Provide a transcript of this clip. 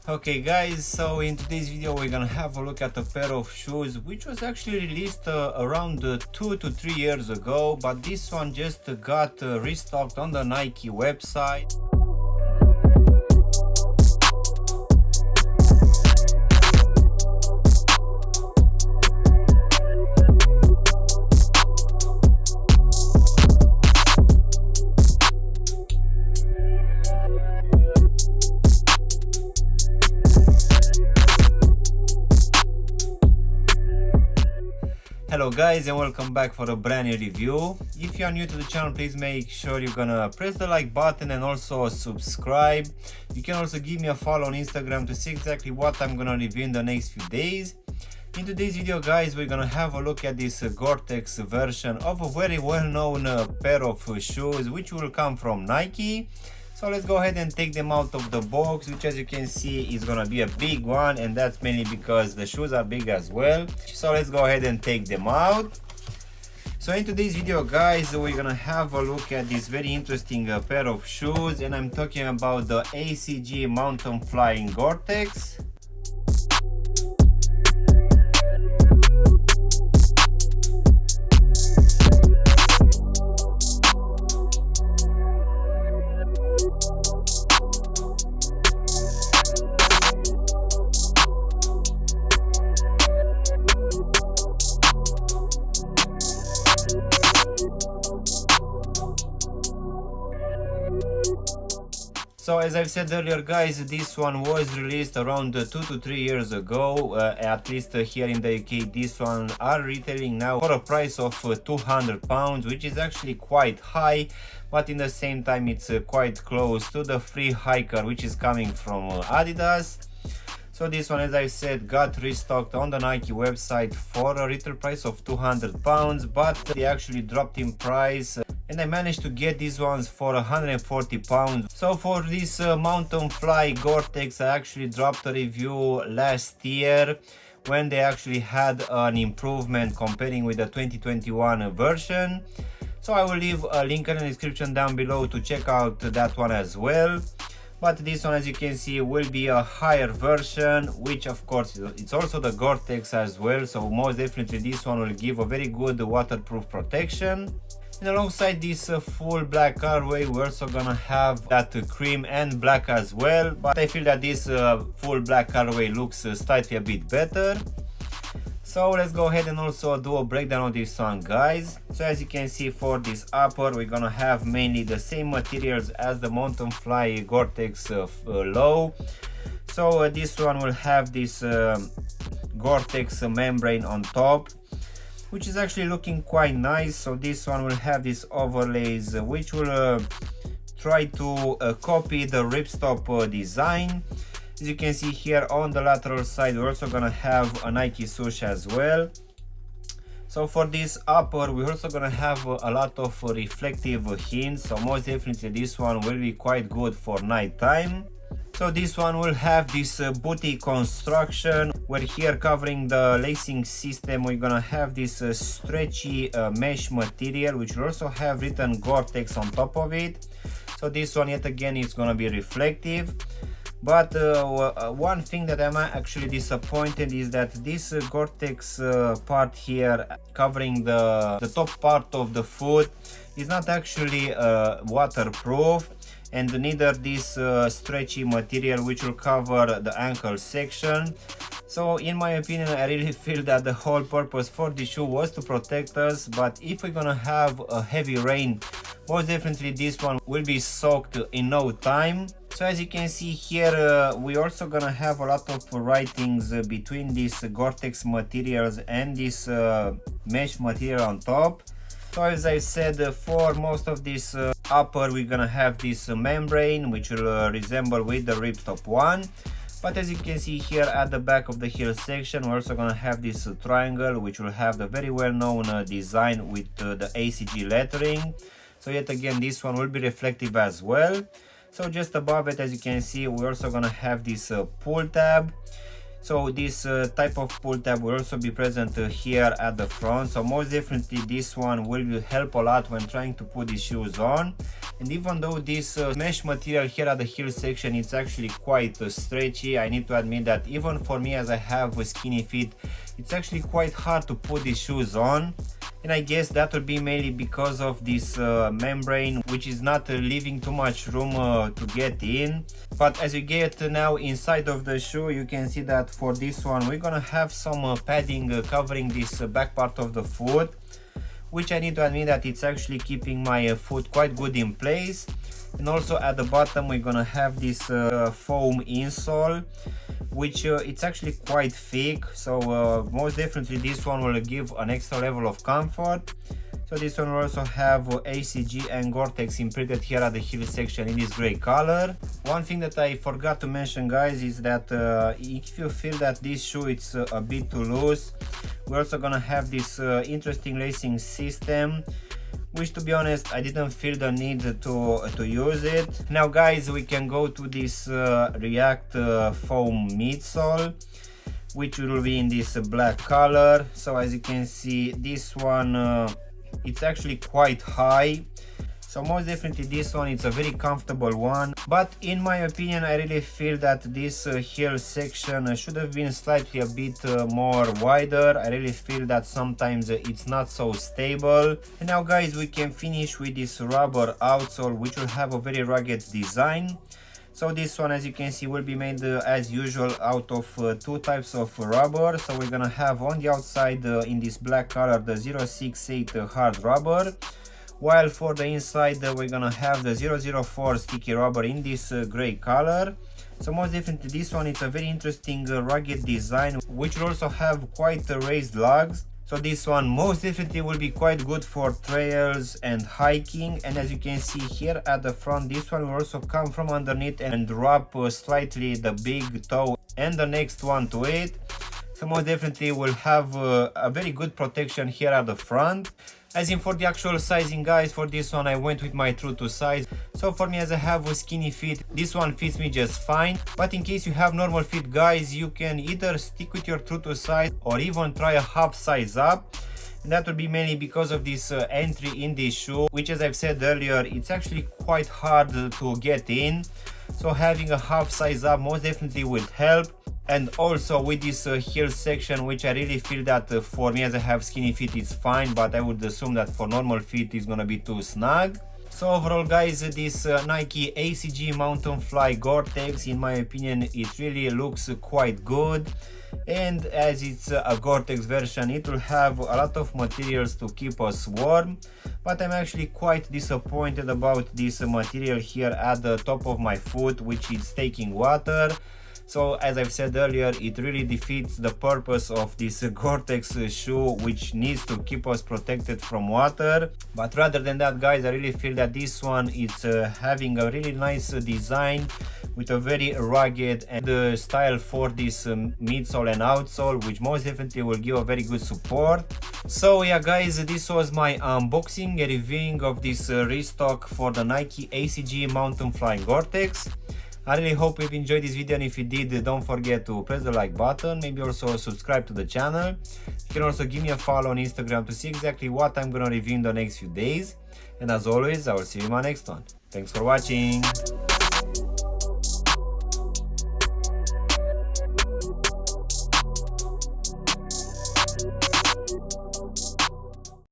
Okay guys, so in today's video we're gonna have a look at a pair of shoes which was actually released around 2 to 3 years ago, but this one just got restocked on the Nike website. Hello guys and welcome back for a brand new review. If you are new to the channel, please make sure you're gonna press the like button and also subscribe. You can also give me a follow on Instagram to see exactly what I'm gonna review in the next few days. In today's video guys, we're gonna have a look at this Goretex version of a very well-known pair of shoes which will come from Nike. So let's go ahead and take them out of the box, which as you can see is gonna be a big one, and that's mainly because the shoes are big as well. So let's go ahead and take them out. So in today's video guys, we're gonna have a look at this very interesting pair of shoes, and I'm talking about the ACG MountainFly in Goretex. So as I've said earlier guys, this one was released around 2 to 3 years ago, at least here in the UK. This one are retailing now for a price of £200, which is actually quite high, but in the same time it's quite close to the free hiker which is coming from Adidas. So this one, as I said, got restocked on the Nike website for a retail price of £200, but they actually dropped in price and I managed to get these ones for £140. So for this MountainFly Goretex, I actually dropped a review last year when they actually had an improvement comparing with the 2021 version. So I will leave a link in the description down below to check out that one as well. But this one, as you can see, will be a higher version, which of course it's also the Goretex as well, so most definitely this one will give a very good waterproof protection. And alongside this full black colorway, we're also gonna have that cream and black as well, but I feel that this full black colorway looks slightly a bit better. So let's go ahead and also do a breakdown of this one guys. So as you can see, for this upper we're gonna have mainly the same materials as the MountainFly Goretex low. So this one will have this Goretex membrane on top, which is actually looking quite nice. So this one will have these overlays which will try to copy the ripstop design. As you can see here on the lateral side, we're also gonna have a Nike swoosh as well. So for this upper, we're also gonna have a lot of reflective hints, so most definitely this one will be quite good for night time. So this one will have this booty construction, where here covering the lacing system we're gonna have this stretchy mesh material, which will also have written Goretex on top of it. So this one yet again is gonna be reflective. But one thing that I'm actually disappointed is that this Goretex part here covering the top part of the foot is not actually waterproof, and neither this stretchy material which will cover the ankle section. So in my opinion, I really feel that the whole purpose for this shoe was to protect us, but if we're gonna have a heavy rain, most definitely this one will be soaked in no time. So as you can see here, we're also gonna have a lot of writings between these Goretex materials and this mesh material on top. So as I said, for most of this upper we're gonna have this membrane which will resemble with the ripstop one. But as you can see here at the back of the heel section, we're also gonna have this triangle which will have the very well-known design with the ACG lettering. So yet again, this one will be reflective as well. So just above it, as you can see, we're also gonna have this pull tab. So this type of pull tab will also be present here at the front, so most definitely this one will help a lot when trying to put these shoes on. And even though this mesh material here at the heel section it's actually quite stretchy, I need to admit that even for me, as I have skinny feet, it's actually quite hard to put these shoes on. And I guess that will be mainly because of this membrane, which is not leaving too much room to get in. But as you get now inside of the shoe, you can see that for this one we're gonna have some padding covering this back part of the foot, which I need to admit that it's actually keeping my foot quite good in place. And also at the bottom we're gonna have this foam insole, which it's actually quite thick, so most definitely this one will give an extra level of comfort. So this one will also have ACG and Goretex imprinted here at the heel section in this gray color. One thing that I forgot to mention, guys, is that if you feel that this shoe is a bit too loose, we're also gonna have this interesting lacing system, which, to be honest, I didn't feel the need to use it. Now guys, we can go to this React foam midsole, which will be in this black color. So as you can see, this one it's actually quite high, so most definitely this one it's a very comfortable one. But in my opinion, I really feel that this heel section should have been slightly a bit more wider. I really feel that sometimes it's not so stable. And now guys, we can finish with this rubber outsole, which will have a very rugged design. So this one, as you can see, will be made as usual out of two types of rubber. So we're gonna have on the outside in this black color the 068 hard rubber, while for the inside we're gonna have the 004 sticky rubber in this gray color. So most definitely this one, it's a very interesting rugged design, which will also have quite raised lugs. So this one most definitely will be quite good for trails and hiking. And as you can see here at the front, this one will also come from underneath and wrap slightly the big toe and the next one to it. So most definitely will have a very good protection here at the front. As in for the actual sizing, guys, for this one I went with my true to size. So for me, as I have skinny feet, this one fits me just fine. But in case you have normal feet, guys, you can either stick with your true to size or even try a half size up. And that will be mainly because of this entry in this shoe, which, as I've said earlier, it's actually quite hard to get in. So having a half size up most definitely will help. And also with this heel section, which I really feel that for me, as I have skinny feet, it's fine, but I would assume that for normal feet it's gonna be too snug. So overall, guys, this Nike ACG MountainFly Goretex, in my opinion, it really looks quite good. And as it's a Goretex version, it will have a lot of materials to keep us warm. But I'm actually quite disappointed about this material here at the top of my foot, which is taking water. So as I've said earlier, it really defeats the purpose of this Goretex shoe, which needs to keep us protected from water. But rather than that, guys, I really feel that this one is having a really nice design with a very rugged and style for this midsole and outsole, which most definitely will give a very good support. So yeah, guys, this was my unboxing and reviewing of this restock for the Nike ACG MountainFly Goretex. I really hope you've enjoyed this video, and if you did, don't forget to press the like button, maybe also subscribe to the channel. You can also give me a follow on Instagram to see exactly what I'm gonna review in the next few days. And as always, I will see you in my next one. Thanks for watching.